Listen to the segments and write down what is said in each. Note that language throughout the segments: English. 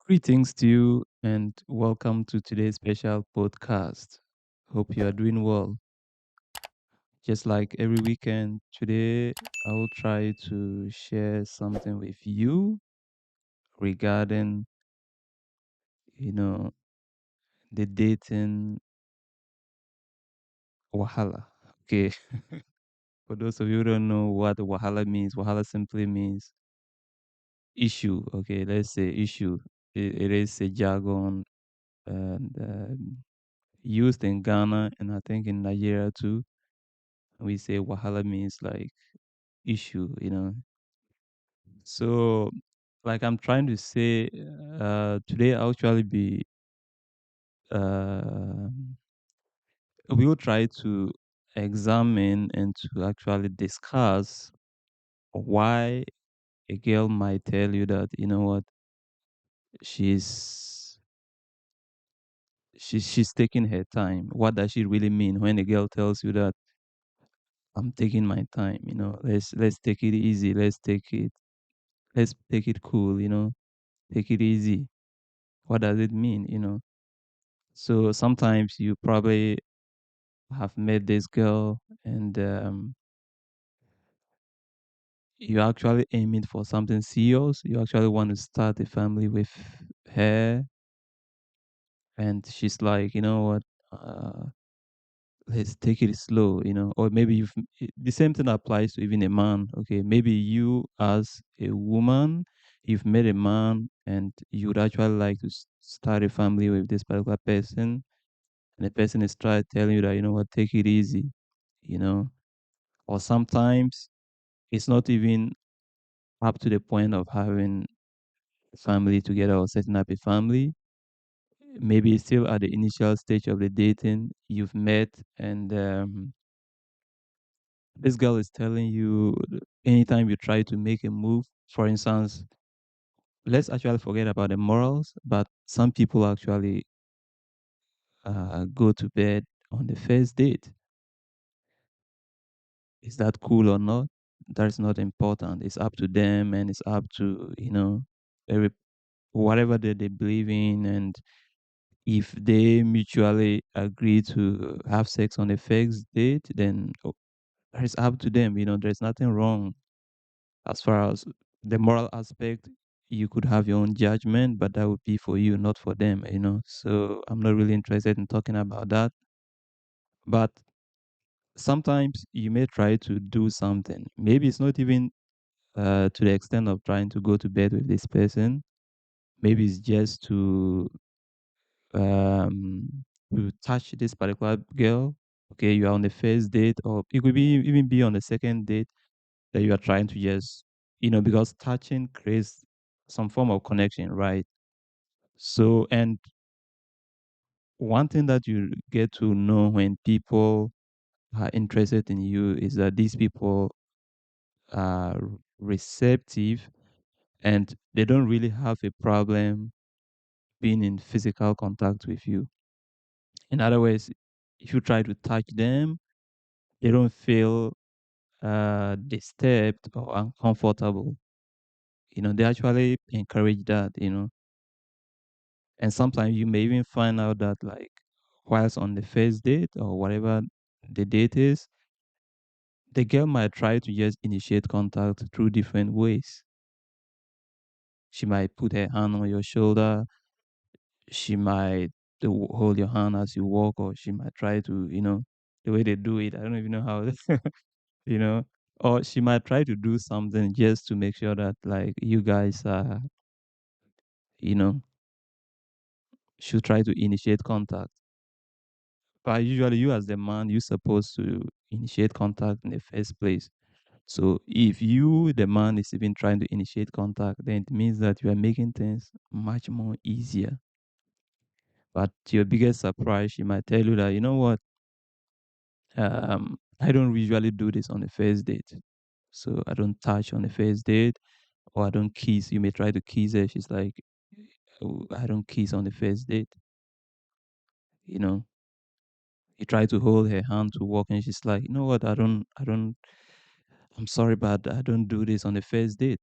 Greetings to you and welcome to today's special podcast. Hope you are doing well. Just like every weekend, today I will try to share something with you regarding, you know, the dating wahala. Okay. For those of you who don't know what wahala simply means issue. Okay. Let's say issue. It is a jargon and used in Ghana and I think in Nigeria too. We say wahala means like issue. So, like I'm trying to say, today I'll actually be, uh, we will try to examine and to actually discuss why a girl might tell you that, you know what, she's she's taking her time. What does she really mean when a girl tells you that I'm taking my time? Let's take it easy. Let's take it cool. Take it easy. What does it mean? So sometimes you probably have met this girl and you actually aiming for something serious. You actually want to start a family with her, and she's like, you know what? Let's take it slow, or maybe the same thing applies to even a man. Okay, maybe you as a woman, you've met a man and you would actually like to start a family with this particular person, and the person is trying telling you that, you know what, take it easy, you know or sometimes it's not even up to the point of having a family together or setting up a family. Maybe it's still at the initial stage of the dating you've met, and this girl is telling you anytime you try to make a move. For instance, let's actually forget about the morals, but some people actually go to bed on the first date. Is that cool or not? That's not important. It's up to them, and it's up to every whatever that they believe in. And if they mutually agree to have sex on the first date, then it's up to them. There's nothing wrong as far as the moral aspect. You could have your own judgment, but that would be for you, not for them. So I'm not really interested in talking about that. But sometimes you may try to do something. Maybe it's not even to the extent of trying to go to bed with this person. Maybe it's just um, to touch this particular girl. Okay, you are on the first date, or it could be even be on the second date that you are trying to just, because touching creates some form of connection, right? So, and one thing that you get to know when people are interested in you is that these people are receptive and they don't really have a problem being in physical contact with you. In other words, if you try to touch them, they don't feel disturbed or uncomfortable. They actually encourage that. And sometimes you may even find out that, like, whilst on the first date or whatever the date is, the girl might try to just initiate contact through different ways. She might put her hand on your shoulder. She might hold your hand as you walk, or she might try to, the way they do it. I don't even know how, you know, or she might try to do something just to make sure that, like, you guys are, you know, should try to initiate contact. But usually, you as the man, you're supposed to initiate contact in the first place. So if you, the man, is even trying to initiate contact, then it means that you are making things much more easier. But to your biggest surprise, she might tell you that, you know what, I don't usually do this on the first date. So I don't touch on the first date, or I don't kiss. You may try to kiss her. She's like, "Oh, I don't kiss on the first date." You know, you try to hold her hand to walk, and she's like, you know what, I'm sorry, but I don't do this on the first date.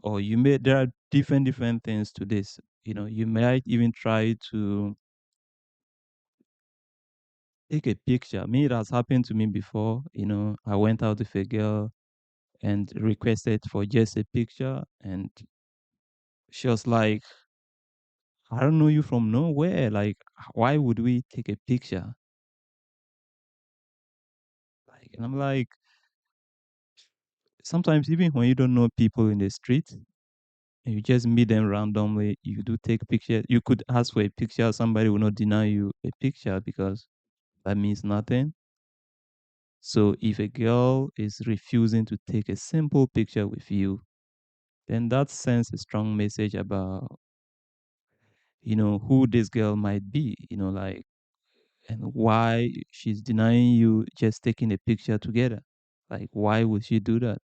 Or you may, there are different things to this. You might even try to take a picture. Me, it has happened to me before. I went out with a girl and requested for just a picture, and she was like, "I don't know you from nowhere. Like, why would we take a picture?" Like, and I'm like, sometimes even when you don't know people in the street, and you just meet them randomly, you do take pictures. You could ask for a picture. Somebody will not deny you a picture because that means nothing. So if a girl is refusing to take a simple picture with you, then that sends a strong message about, who this girl might be, like, and why she's denying you just taking a picture together. Like, why would she do that?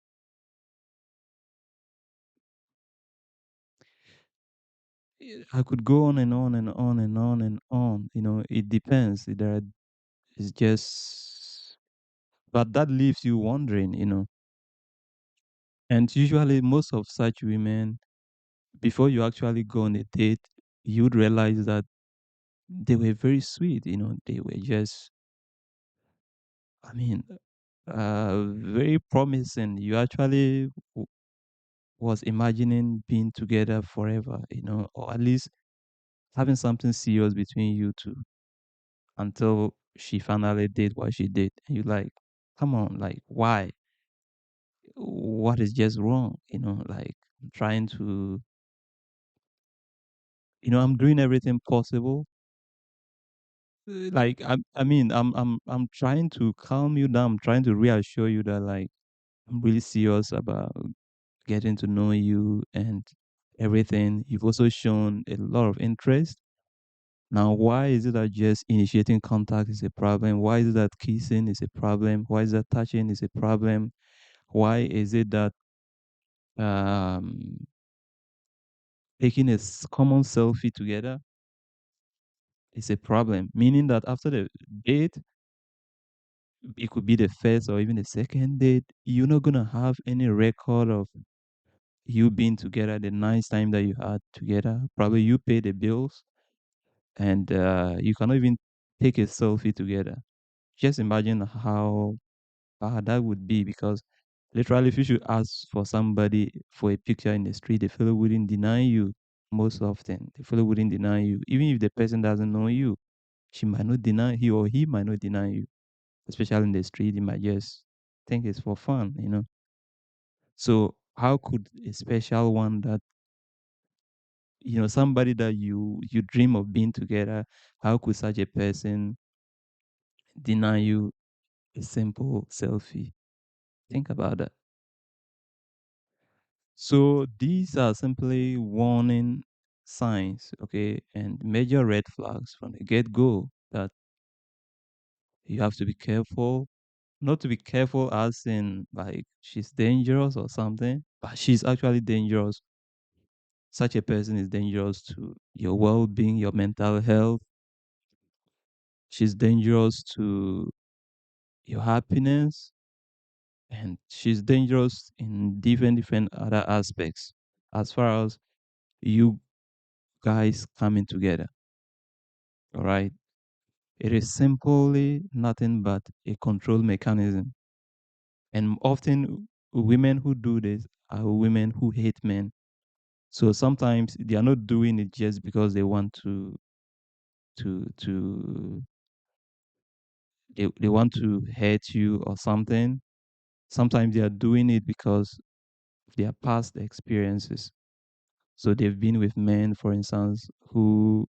I could go on and on and on and on and on. It depends. It's just, but that leaves you wondering. And usually, most of such women, before you actually go on a date, you'd realize that they were very sweet. They were just, I mean, very promising. You actually was imagining being together forever, or at least having something serious between you two until she finally did what she did. And you're like, come on, like, why? What is just wrong? Like, I'm trying to, I'm doing everything possible. Like, I'm trying to calm you down. I'm trying to reassure you that, like, I'm really serious about getting to know you and everything. You've also shown a lot of interest. Now, why is it that just initiating contact is a problem? Why is it that kissing is a problem? Why is that touching is a problem? Why is it that um, taking a common selfie together is a problem? Meaning that after the date, it could be the first or even the second date, you're not gonna have any record of you being together, the nice time that you had together. Probably you pay the bills, and you cannot even take a selfie together. Just imagine how that would be, because literally, if you should ask for somebody for a picture in the street, the fellow wouldn't deny you most often. The fellow wouldn't deny you. Even if the person doesn't know you, she might not deny, he or he might not deny you. Especially in the street, he might just think it's for fun. So how could a special one that, somebody that you dream of being together, how could such a person deny you a simple selfie? Think about that. So these are simply warning signs, okay, and major red flags from the get go that you have to be careful. Not to be careful as in like she's dangerous or something, but she's actually dangerous. Such a person is dangerous to your well being, your mental health. She's dangerous to your happiness, and she's dangerous in different other aspects as far as you guys coming together. All right. It is simply nothing but a control mechanism. And often women who do this are women who hate men. So sometimes they are not doing it just because they want to they want to hurt you or something. Sometimes they are doing it because of their past experiences. So they've been with men, for instance, who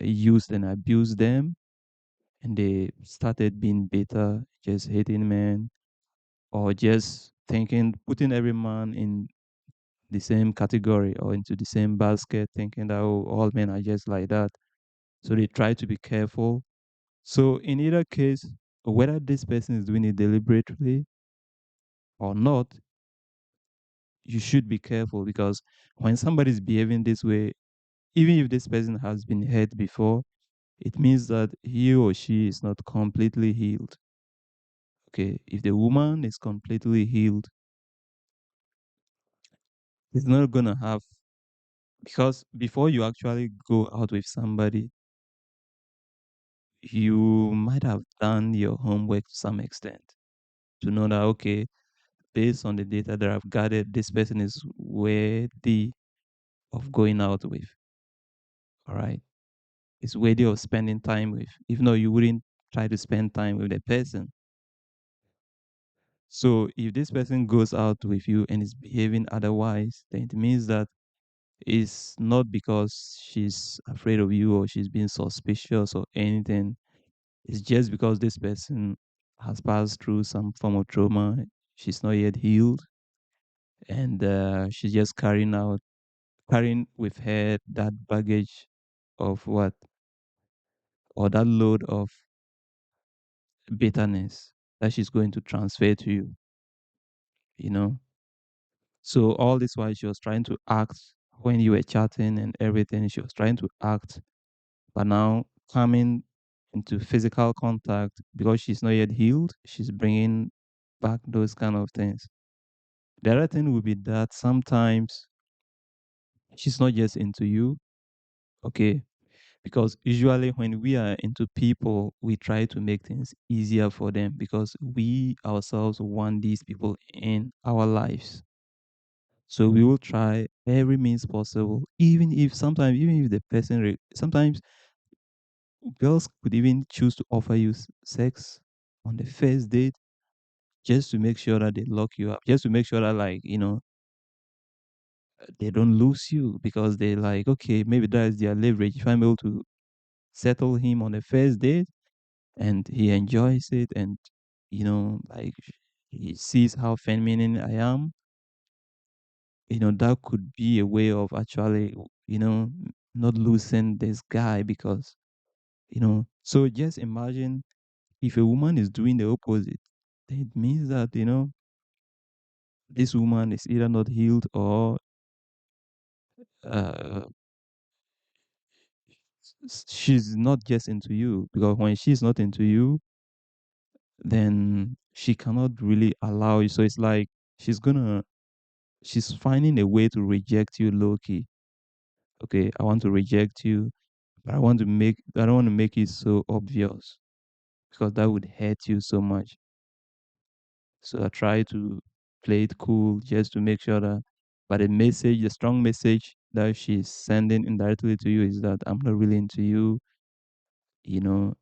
used and abused them, and they started being bitter, just hating men, or just thinking, putting every man in the same category or into the same basket, thinking that, oh, all men are just like that. So they try to be careful. So in either case, whether this person is doing it deliberately or not, you should be careful, because when somebody is behaving this way, even if this person has been hurt before, it means that he or she is not completely healed. Okay, if the woman is completely healed, It's not gonna have, because before you actually go out with somebody, you might have done your homework to some extent to know that, okay, based on the data that I've gathered, this person is worthy of going out with. All right. It's worthy of spending time with, even though you wouldn't try to spend time with the person. So if this person goes out with you and is behaving otherwise, then it means that it's not because she's afraid of you or she's being suspicious or anything. It's just because this person has passed through some form of trauma. She's not yet healed, and she's just carrying with her that baggage of what, or that load of bitterness that she's going to transfer to you, you know. So all this while she was trying to act when you were chatting and everything, she was trying to act, but now coming into physical contact, because she's not yet healed, she's bringing back those kind of things. The other thing would be that sometimes she's not just into you, okay? Because usually when we are into people, we try to make things easier for them because we ourselves want these people in our lives. So we will try every means possible, even if sometimes, even if the person, sometimes girls could even choose to offer you sex on the first date just to make sure that they lock you up, just to make sure that, like, they don't lose you because they like, okay, maybe that's their leverage. If I'm able to settle him on the first date and he enjoys it, and like he sees how feminine I am, that could be a way of actually, not losing this guy because, so just imagine if a woman is doing the opposite, then it means that, this woman is either not healed or uh, she's not just into you, because when she's not into you, then she cannot really allow you. So it's like she's finding a way to reject you low key. Okay, I want to reject you, but I don't want to make it so obvious because that would hurt you so much. So I try to play it cool just to make sure that, but the strong message that she's sending indirectly to you is that I'm not really into you,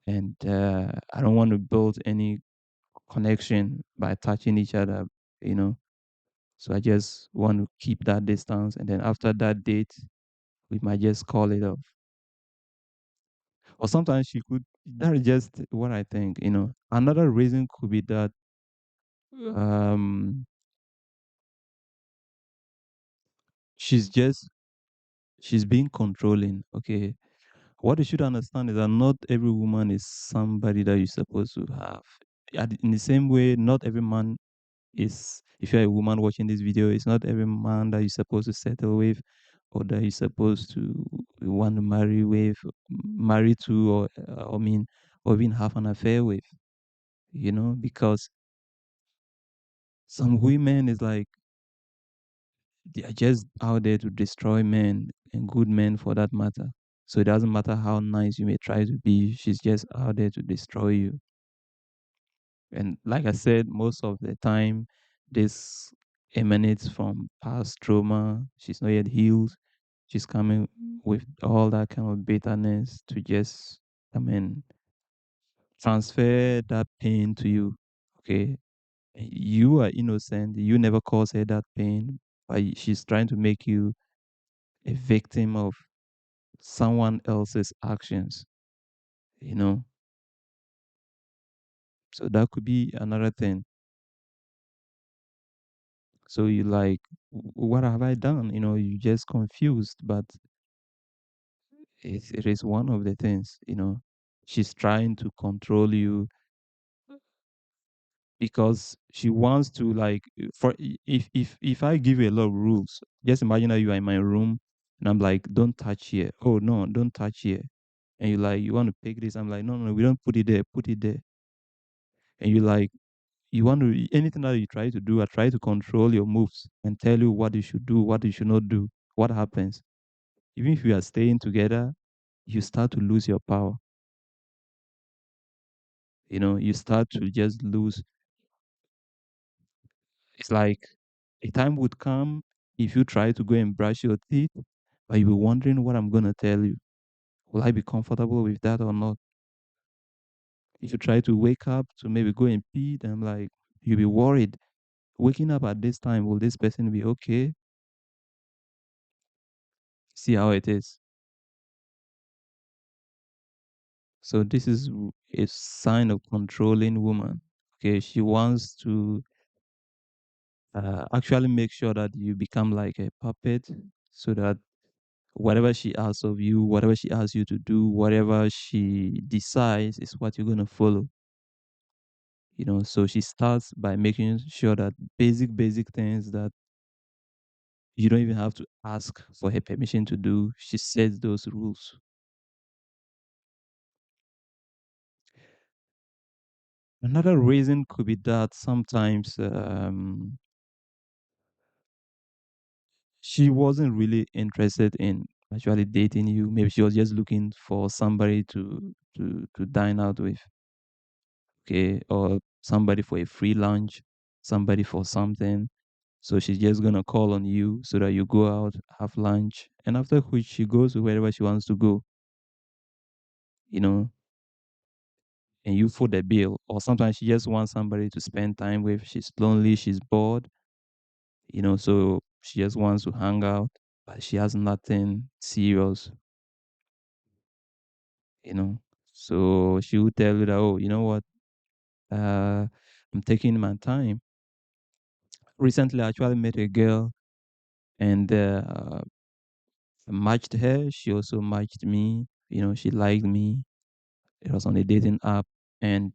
and I don't want to build any connection by touching each other, you know. So I just want to keep that distance, and then after that date, we might just call it off. Or sometimes she could. That is just what I think. Another reason could be that um, she's just she's being controlling. Okay, what you should understand is that not every woman is somebody that you're supposed to have. In the same way, not every man is, if you're a woman watching this video, it's not every man that you're supposed to settle with or that you're supposed to want to marry to, or I mean, or even have an affair with, because some women is like they are just out there to destroy men and good men for that matter. So it doesn't matter how nice you may try to be, she's just out there to destroy you. And like I said, most of the time, this emanates from past trauma. She's not yet healed. She's coming with all that kind of bitterness to just, I mean, transfer that pain to you. Okay. You are innocent. You never caused her that pain, but she's trying to make you a victim of someone else's actions, you know? So that could be another thing. So you like, what have I done? You just confused, but it is one of the things. She's trying to control you because she wants to, like, if I give you a lot of rules, just imagine that you are in my room and I'm like, don't touch here. Oh no, don't touch here. And you like, you want to pick this. I'm like, no, no, we don't put it there, put it there. And you like, You want to anything that you try to do, I try to control your moves and tell you what you should do, what you should not do. What happens? Even if you are staying together, you start to lose your power. You start to just lose. It's like a time would come if you try to go and brush your teeth, but you'll be wondering what I'm gonna tell you. Will I be comfortable with that or not? If you try to wake up to maybe go and pee, then I'm like, you'll be worried. Waking up at this time, will this person be okay? See how it is. So this is a sign of controlling woman. Okay, she wants to actually make sure that you become like a puppet, so that whatever she asks of you, whatever she asks you to do, whatever she decides is what you're gonna follow. So she starts by making sure that basic things that you don't even have to ask for her permission to do, she sets those rules. Another reason could be that sometimes she wasn't really interested in actually dating you. Maybe she was just looking for somebody to dine out with, okay, or somebody for a free lunch, somebody for something. So she's just gonna call on you so that you go out, have lunch, and after which she goes to wherever she wants to go, you know, and you foot the bill. Or sometimes she just wants somebody to spend time with. She's lonely, she's bored, so she just wants to hang out, but she has nothing serious, you know. So she will tell you that, oh, you know what, I'm taking my time. Recently, I actually met a girl and I matched her. She also matched me. She liked me. It was on a dating app. And,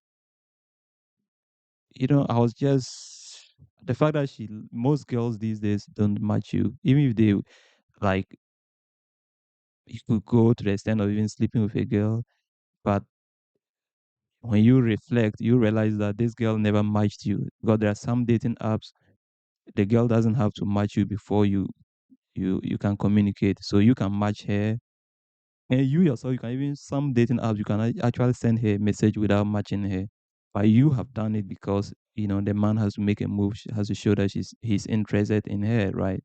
I was just, the fact that most girls these days don't match you, even if they, like, you could go to the extent of even sleeping with a girl. But when you reflect, you realize that this girl never matched you, because there are some dating apps, the girl doesn't have to match you before you can communicate. So you can match her, and you yourself, you can even, some dating apps, you can actually send her a message without matching her. But you have done it because the man has to make a move, has to show that he's interested in her, right?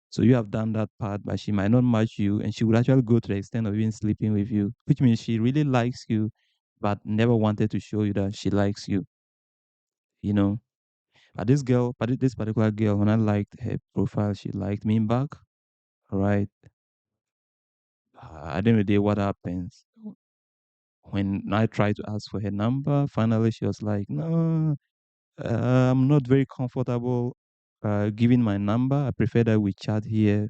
So you have done that part, but she might not match you, and she would actually go to the extent of even sleeping with you, which means she really likes you, but never wanted to show you that she likes you. You know, this particular girl, when I liked her profile, she liked me back. Right? At the end of the day, what happens when I tried to ask for her number? Finally, she was like, "No, I'm not very comfortable giving my number. I prefer that we chat here.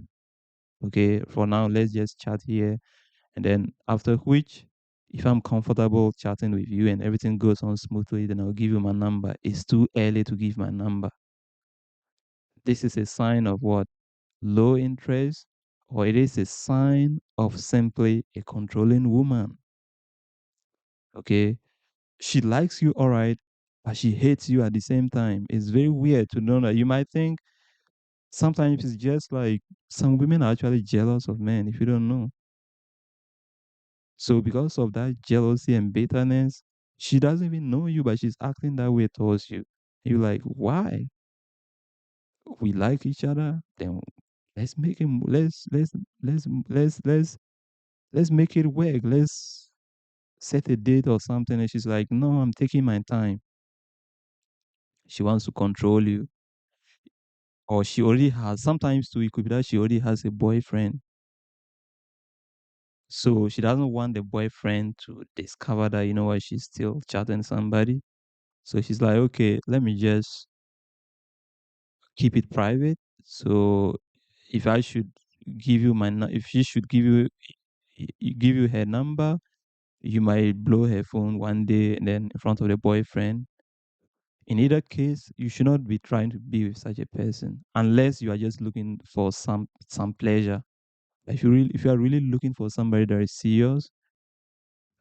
Okay, for now, let's just chat here. And then after which, if I'm comfortable chatting with you and everything goes on smoothly, then I'll give you my number. It's too early to give my number. This is a sign of what? Low interest, or it is a sign of simply a controlling woman. Okay, she likes you, all right, but she hates you at the same time. It's very weird to know that. You might think sometimes it's just like some women are actually jealous of men, if you don't know. So because of that jealousy and bitterness, she doesn't even know you, but she's acting that way towards you. You're like, why? We like each other, then let's make him. Let's make it work. Let's set a date or something. And she's like, no, I'm taking my time. She wants to control you. Or she already has, sometimes too, it could be that she already has a boyfriend. So she doesn't want the boyfriend to discover that, you know what, she's still chatting somebody. So she's like, okay, let me just keep it private. So if I should give you if she should give you her number, you might blow her phone one day and then in front of the boyfriend. In either case, you should not be trying to be with such a person unless you are just looking for some pleasure. If you are really looking for somebody that is serious,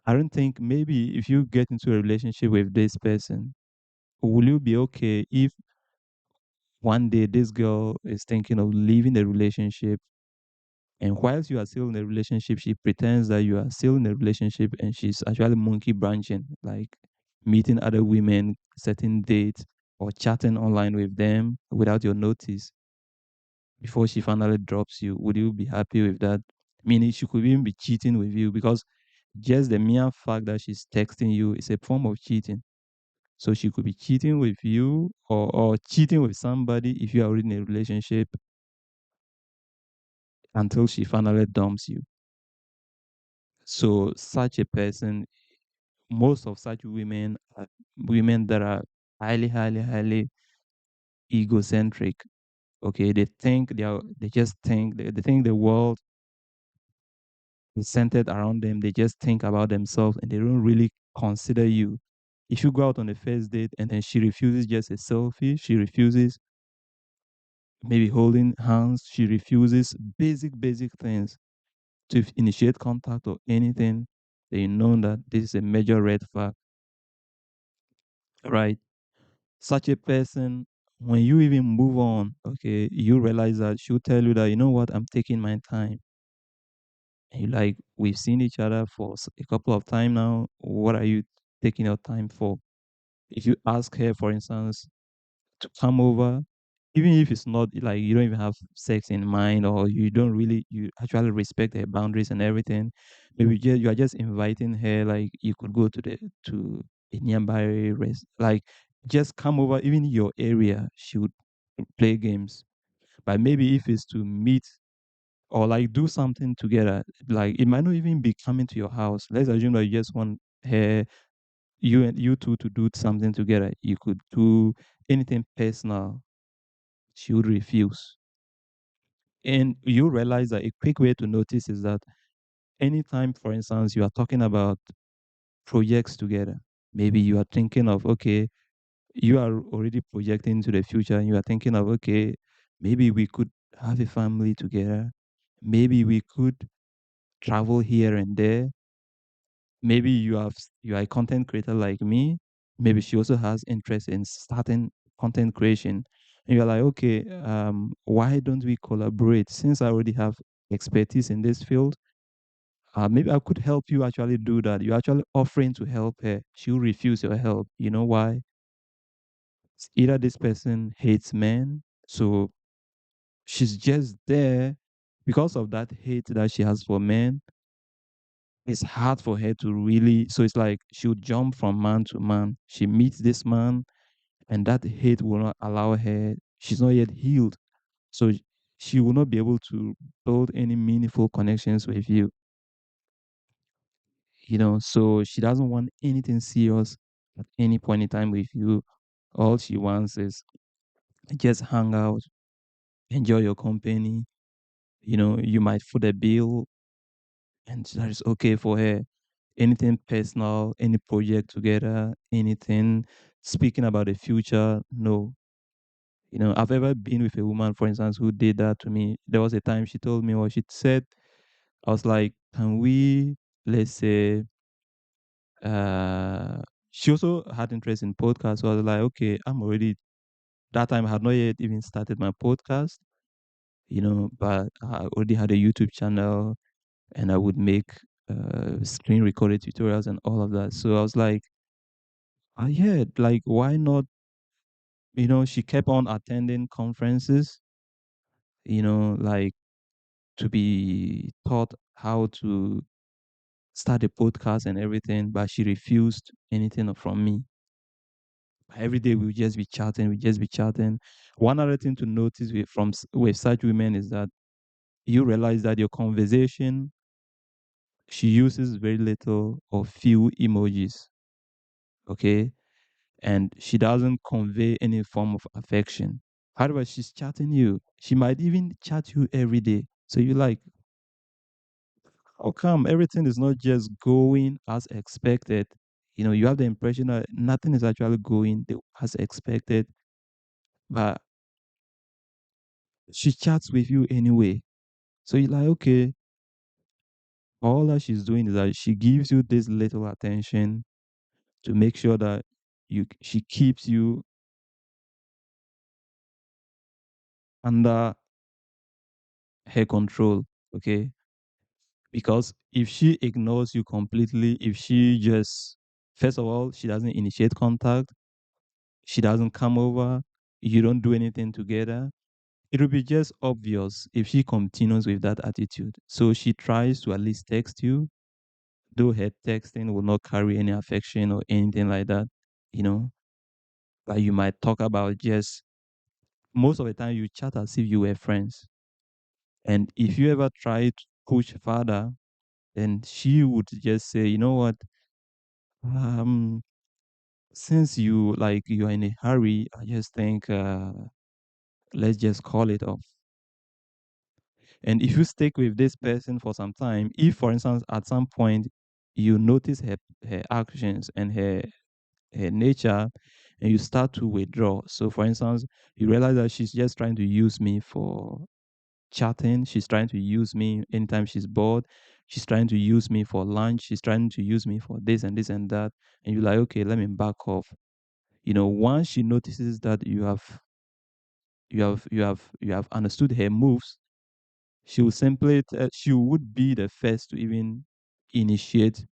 I don't think, maybe if you get into a relationship with this person, will you be okay if one day this girl is thinking of leaving the relationship, and whilst you are still in a relationship, she pretends that you are still in a relationship and she's actually monkey branching, like meeting other women, setting dates, or chatting online with them without your notice before she finally drops you? Would you be happy with that? Meaning she could even be cheating with you, because just the mere fact that she's texting you is a form of cheating. So she could be cheating with you, or cheating with somebody if you are already in a relationship, until she finally dumps you. So such a person, most of such women are women that are highly, highly, highly egocentric. Okay, they just think they think the world is centered around them. They just think about themselves and they don't really consider you. If you go out on a first date and then she refuses just a selfie, she refuses maybe holding hands, she refuses basic things to initiate contact or anything, then you know that this is a major red flag, right? Such a person, when you even move on, okay, you realize that she'll tell you that, you know what, I'm taking my time. And you like, we've seen each other for a couple of time now. What are you taking your time for? If you ask her, for instance, to come over, even if it's not like you don't even have sex in mind, or you don't really, you actually respect her boundaries and everything, maybe you are just inviting her, like you could go to a nearby rest, like just come over, even your area, she would play games. But maybe if it's to meet or like do something together, like it might not even be coming to your house. Let's assume that you just want her, you and you two to do something together. You could do anything personal. She would refuse. And you realize that a quick way to notice is that anytime, for instance, you are talking about projects together, maybe you are thinking of, okay, you are already projecting to the future and you are thinking of, okay, maybe we could have a family together. Maybe we could travel here and there. Maybe you are a content creator like me. Maybe she also has interest in starting content creation. And you're like, okay, why don't we collaborate? Since I already have expertise in this field, maybe I could help you actually do that. You're actually offering to help her. She'll refuse your help. You know why? It's either this person hates men, so she's just there because of that hate that she has for men. It's hard for her to really, so it's like she'll jump from man to man. She meets this man, and that hate will not allow her, she's not yet healed, so she will not be able to build any meaningful connections with you, so she doesn't want anything serious at any point in time with you. All she wants is just hang out, enjoy your company. You might foot a bill, and that is okay for her. Anything personal, any project together, anything speaking about the future, no. I've ever been with a woman, for instance, who did that to me. There was a time she told me, what she said, I was like, can we, let's say, uh, she also had interest in podcasts. So I was like, okay, that time I had not yet even started my podcast, but I already had a YouTube channel and I would make screen recorded tutorials and all of that. So I was like, yeah, like, why not? She kept on attending conferences, like to be taught how to start a podcast and everything, but she refused anything from me. Every day we would just be chatting, we just be chatting. One other thing to notice with such women is that you realize that your conversation, she uses very little or few emojis, okay? And she doesn't convey any form of affection. However, she's chatting you. She might even chat you every day. So you like, how come everything is not just going as expected? You have the impression that nothing is actually going as expected, but she chats with you anyway. So you're like, okay, all that she's doing is that she gives you this little attention to make sure that she keeps you under her control. Okay. Because if she ignores you completely, if she just, first of all, she doesn't initiate contact, she doesn't come over, you don't do anything together, it will be just obvious if she continues with that attitude. So she tries to at least text you, though her texting will not carry any affection or anything like that, you know, but you might talk about just, most of the time you chat as if you were friends. And if you ever try to push further, then she would just say, you know what, um, since you are in a hurry, I just think let's just call it off. And if you stick with this person for some time, if for instance at some point you notice her actions and her nature and you start to withdraw. So for instance, you realize that she's just trying to use me for chatting, she's trying to use me anytime she's bored, she's trying to use me for lunch, she's trying to use me for this and this and that, and you're like, okay, let me back off. Once she notices that you have understood her moves, she would be the first to even initiate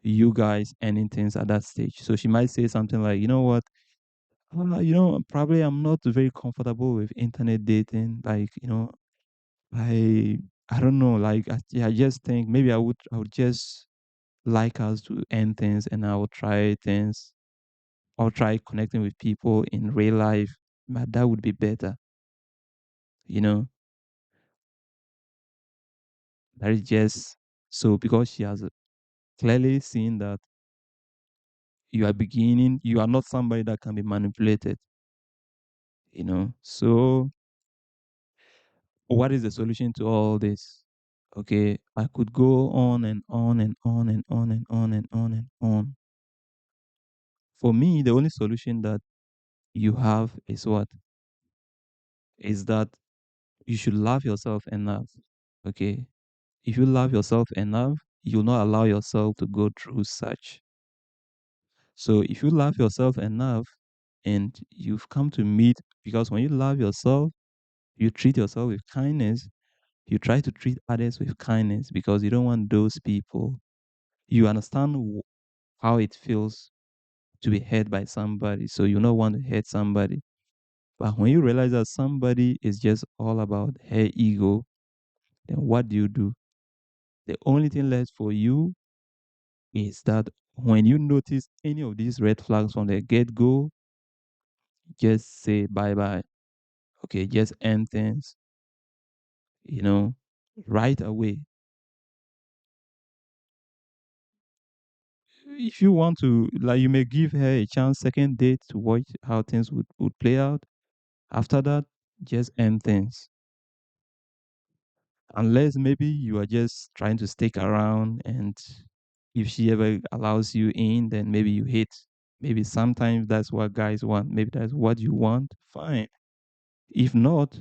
you guys ending things at that stage. So she might say something like, you know what, probably I'm not very comfortable with internet dating. Like, I I don't know. Like, I just think maybe I would just like us to end things, and I will try things. I'll try connecting with people in real life, but that would be better. You know, that is just so because she has clearly seen that you are not somebody that can be manipulated. So what is the solution to all this? Okay, I could go on and on and on and on and on and on and on. For me, the only solution that you have is what? Is that you should love yourself enough. Okay. If you love yourself enough, you'll not allow yourself to go through such. So if you love yourself enough and you've come to meet, because when you love yourself, you treat yourself with kindness, you try to treat others with kindness because you don't want those people. You understand how it feels to be hurt by somebody, so you don't want to hurt somebody. But when you realize that somebody is just all about her ego, then what do you do? The only thing left for you is that when you notice any of these red flags from the get go, just say bye bye. Okay, just end things, you know, right away. If you want to, like, you may give her a chance, second date, to watch how things would play out. After that, just end things. Unless maybe you are just trying to stick around, and if she ever allows you in, then maybe you hit. Maybe sometimes that's what guys want. Maybe that's what you want. Fine. If not,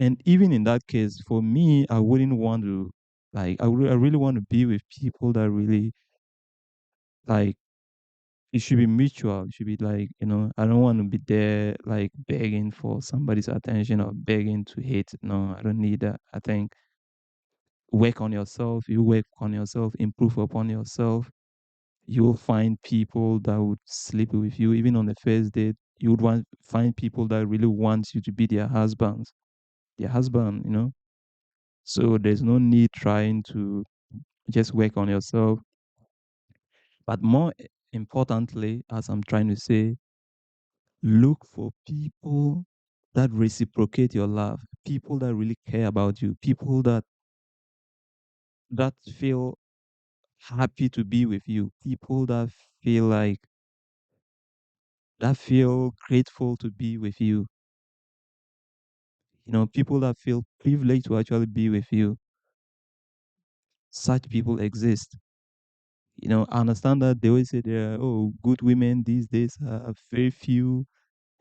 and even in that case, for me, I wouldn't want to, like, I really want to be with people that really, like, it should be mutual. It should be like, I don't want to be there, like, begging for somebody's attention or begging to hate. No, I don't need that. I think work on yourself, you work on yourself, improve upon yourself. You'll find people that would sleep with you, even on the first date. You would find people that really want you to be their husband. So there's no need trying to just work on yourself. But more importantly, as I'm trying to say, look for people that reciprocate your love, people that really care about you, people that feel happy to be with you, people feel like that feel grateful to be with you, people that feel privileged to actually be with you. Such people exist. I understand that they always say there are, good women these days are very few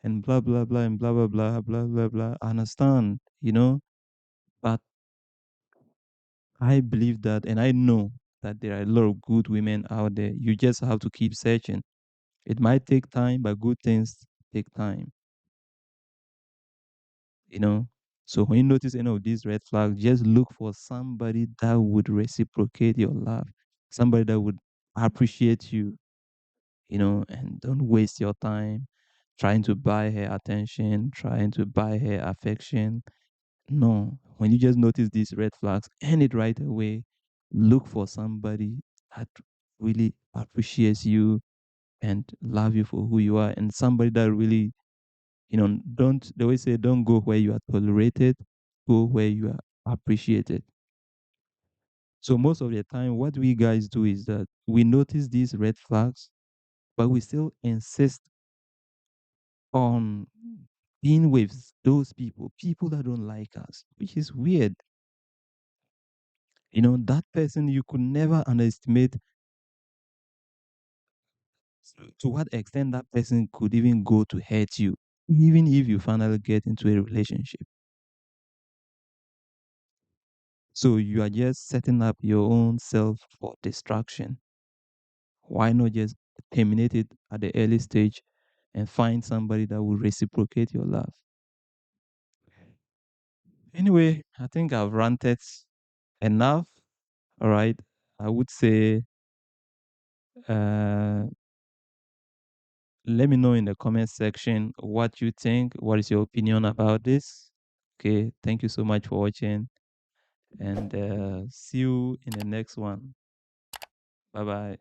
and blah blah blah and blah blah blah blah blah blah. I understand, but I believe that, and I know that there are a lot of good women out there. You just have to keep searching. It might take time, but good things take time, you know. So when you notice any of these red flags, just look for somebody that would reciprocate your love, somebody that would appreciate you, and don't waste your time trying to buy her attention, trying to buy her affection. No, when you just notice these red flags, end it right away. Look for somebody that really appreciates you and love you for who you are, and somebody that really, don't, they always say, don't go where you are tolerated, go where you are appreciated. So most of the time, what we guys do is that we notice these red flags, but we still insist on being with those people that don't like us, which is weird. That person, you could never underestimate to what extent that person could even go to hurt you, even if you finally get into a relationship. So you are just setting up your own self for destruction. Why not just terminate it at the early stage and find somebody that will reciprocate your love? Anyway, I think I've ranted enough. All right. I would say, uh, let me know in the comment section what you think. What is your opinion about this? Okay. Thank you so much for watching, and see you in the next one. Bye bye.